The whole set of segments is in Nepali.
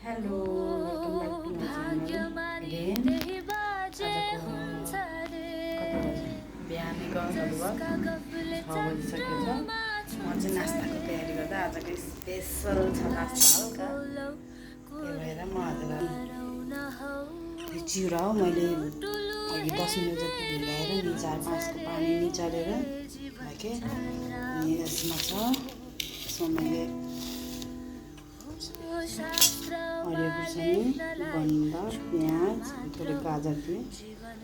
Hello welcome back to my channel again. आजको कति बजे बिहानीको लगभग 6 बजिसकेको छ। म चाहिँ नास्ताको तयारी गर्दा आजको स्पेसल छ नास्ता हल्का, त्यही भएर म आजलाई चिउरा हो। मैले अघि 10 मिनट जति भिगाएर निचार 5को पानी निचारेर राखेँ। अनि यसमा छ, यसमा मैले हरियो खुर्सानी, बन्द, प्याज, थोरै गाजर दिएँ।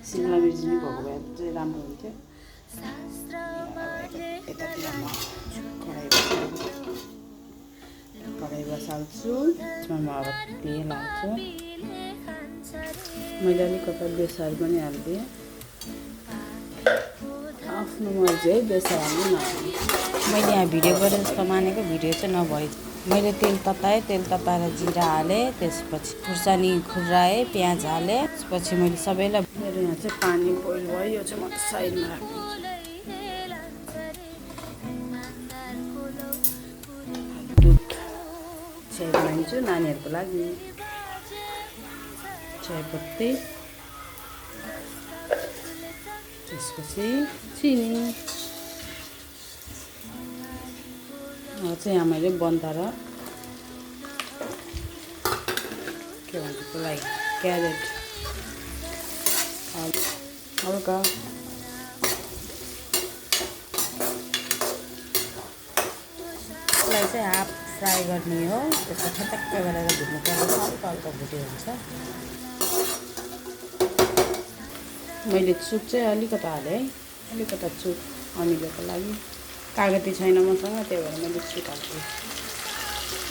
सिमला मिर्च पनि भएको भए चाहिँ राम्रो हुन्थ्यो। यतातिर म कडाई बसाल्छु। यसमा म अब तेल हाल्छु। मैले अलिकति बेसार पनि हालिदिएँ। आफ्नो मर्जी है, बेसार हाल्नु नहाल्नु। मैले यहाँ भिडियो गरेँ जस्तो मानेको भिडियो चाहिँ नभए। मैले तेल तताएँ, तेल तताएर जिरा हालेँ, त्यसपछि खुर्सानी खुर्राएँ, प्याज हालेँ। त्यसपछि मैले सबैलाई मेरो यहाँ चाहिँ पानी बोइल भयो। यो चाहिँ म साइडमा राखिदिन्छु। दुध चिया बनाइदिन्छु नानीहरूको लागि। चियापत्ती, त्यसपछि चिनी। चाहिँ यहाँ मैले बन्दा र के भन्छ त्यसलाई क्यारेट हल्का यसलाई चाहिँ हाफ फ्राई गर्ने हो। त्यसलाई ठट्याक्क गरेर भुट्नु पर्छ, हल्का हल्का भुट्यो हुन्छ। मैले चुक चाहिँ अलिकति हालेँ है, अलिकति चुक अनिलोको लागि। कागती छैन मसँग, त्यही भएर मैले चुक हाल्छु।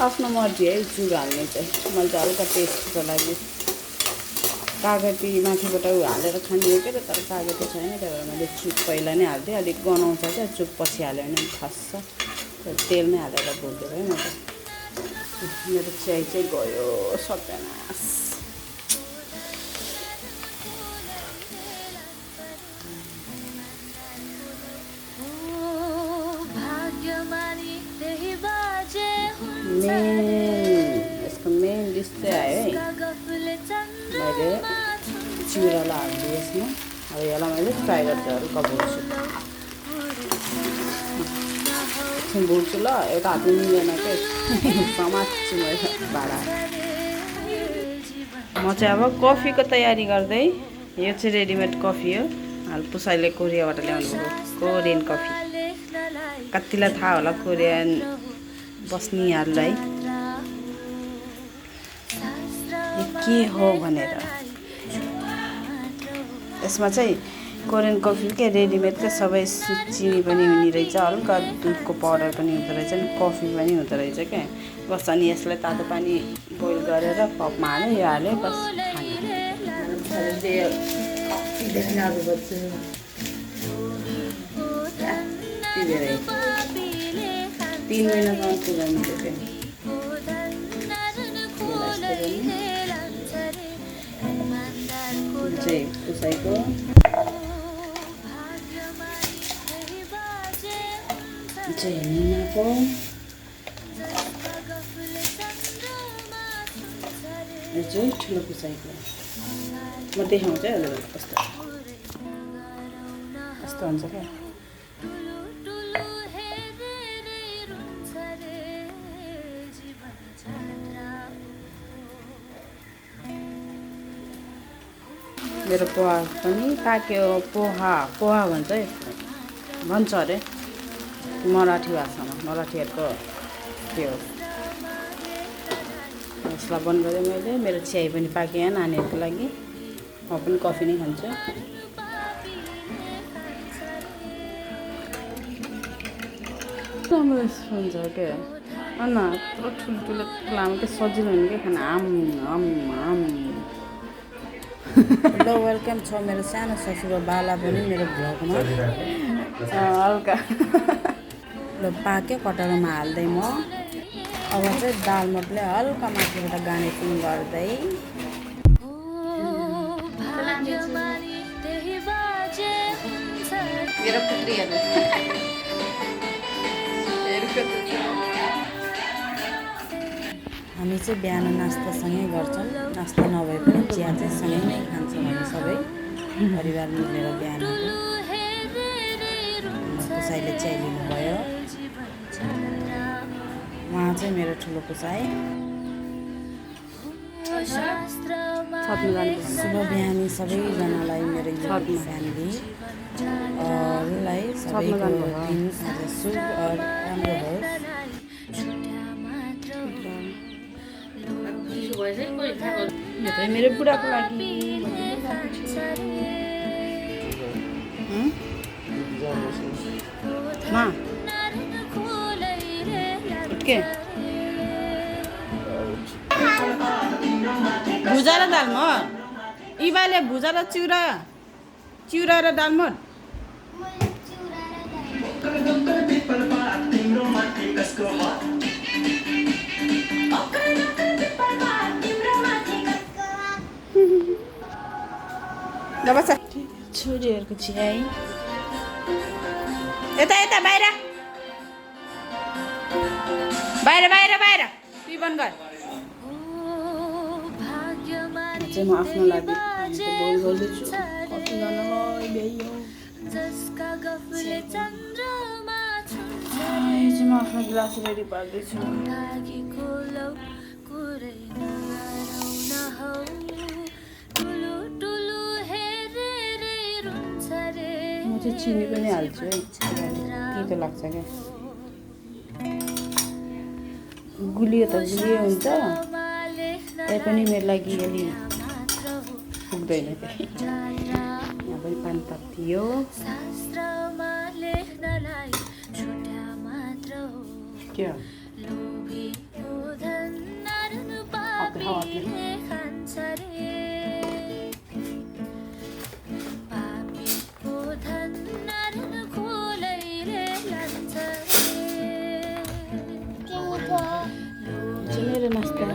आफ्नो मर्जी है चुक हाल्ने चाहिँ। मैले चाहिँ हल्का टेस्टको लागि कागती माथिबाट हालेर खाने के तर कागती छैन, त्यही भएर मैले चुक पहिला नै हालिदिएँ। अलिक गनाउँछ क्या, चुक पछि हाल्यो भने खस्छ। तेलमै हालेर भुट्यो है। मेरो चिया चाहिँ गयो सत्यानाश। यसको मेन डिस चाहिँ आयो है। मैले चिउरालाई हालिदिएँ यसमा। अब यसलाई मैले फ्राई गर्छु, हल्का भुट्छु भुट्छु ल। एउटा हातले मिलेन क्या, समात्छु मैले भाँडा। म चाहिँ अब कफीको तयारी गर्दै। यो चाहिँ रेडिमेड कफी हो, हाल पुसाइले कोरियाबाट ल्याउनु भएको कोरियन कफी। कतिलाई थाहा होला कोरियन बस्नेहरूलाई यो के हो भनेर। यसमा चाहिँ कोरियन कफी के रेडिमेड क्या, सबै चिनी पनि हुने रहेछ, हल्का दुधको पाउडर पनि हुँदो रहेछ, अनि कफी पनि हुँदो रहेछ क्या। बस अनि यसलाई तातो पानी बोइल गरेर कपमा हाल्यो, यो हाल्यो, बस खाने। धेरै 3 महिनासम्म पुऱ्याउनु थियो। चाहिँ पुसाइको चाहिँ निमाको यो चाहिँ ठुलो पुसाइको। म देखाउँछु है हजुर कस्तो कस्तो हुन्छ क्या। मेरो पोहा पनि पाक्यो। पोहा भन्छ है, भन्छ अरे मराठी भाषामा, मराठीहरूको त्यो। यसलाई बन्द गरेँ मैले। मेरो चिया पनि पाक्यो यहाँ नानीहरूको लागि। म पनि कफी नै खान्छु। राम्रो हुन्छ क्या। अन यत्रो ठुल्ठुलो लामो क्या, सजिलो हुने क्या खाना। ल वेलकम छ मेरो सानो ससुरा बाला पनि मेरो भ्लगमा हल्का। ल पाक्यो, कटरमा हाल्दै म अब चाहिँ दाल मटले हल्का माथिबाट गार्निसिङ गर्दै। मेरो पुत्रीहरू हामी चाहिँ बिहान नास्तासँगै गर्छौँ, नास्ता नभए पनि चिया चाहिँ सँगै नै खान्छौँ हामी सबै परिवार मिलेर बिहानको। कुसाईले चिया लिनुभयो, उहाँ चाहिँ मेरो ठुलो कुसाई। शुभ बिहानी सबैजनालाई, मेरो यो फ्यामिलीलाई सबैको दिन आज शुभ राम्रो होस्। यो चाहिँ मेरो बुढाको लागि के भुजा र दालमोट, इबाले भुजा र चिउरा र दालमोट। छोरीहरूको चिया है, यता यता बाहिर बाहिर बाहिर बाहिर पिबन गर। चाहिँ म आफ्नो लागि बोल गर्दैछु। कतिजनालाई भ्याइयो चाहिँ म आफ्नो ग्लास रेडी पार्दैछु। म चाहिँ चिनी पनि हाल्छु है, तितो लाग्छ क्या। गुलियो त गुलियो हुन्छ, त्यही पनि मेरो लागि अलि पुग्दैन। यहाँ पनि पानी तातियो। के हो मेरो नास्ता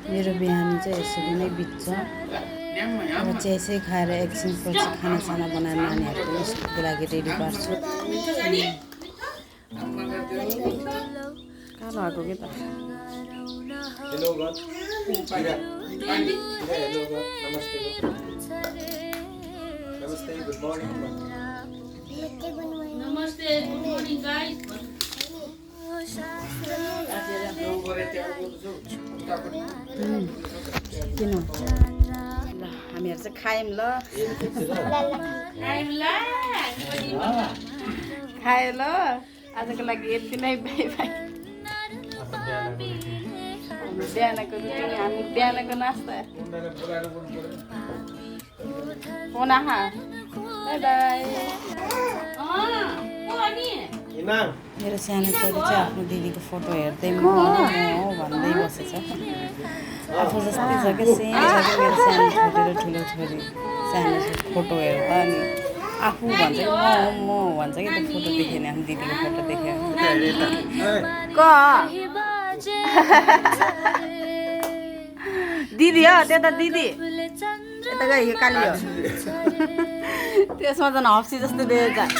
मेरो बिहानी चाहिँ यसरी नै बित्छ। र चियासै खाएर एकछिनपछि खानासाना बनाएर नानीहरूको स्कुलको लागि रेडी पार्छु। कहाँ भएको के त? Namaste, good morning. Namaste, good morning guys. किन ल हामीहरू चाहिँ खायौँ ल, खायो ल, आजको लागि यति नै, बाई बाई। बिहानको रुटिन, हामी बिहानको नास्ता फोन आहा, बाई बाई। मेरो सानो छोरी चाहिँ आफ्नो दिदीको फोटो हेर्दै म भन्दै बसेछ। आफू जस्तै छ क्या, सेम छ क्या मेरो सानो छोरी र ठुलो छोरी। सानो फोटो हेर्दा अनि आफू भन्छ कि म भन्छ कि त्यो फोटो देखेँ नि, आफ्नो दिदीको फोटो देखेँ दिदी हो त्यता, दिदी यता गयो काली हो। त्यसमा झन् हप्सी जस्तो देखेछ।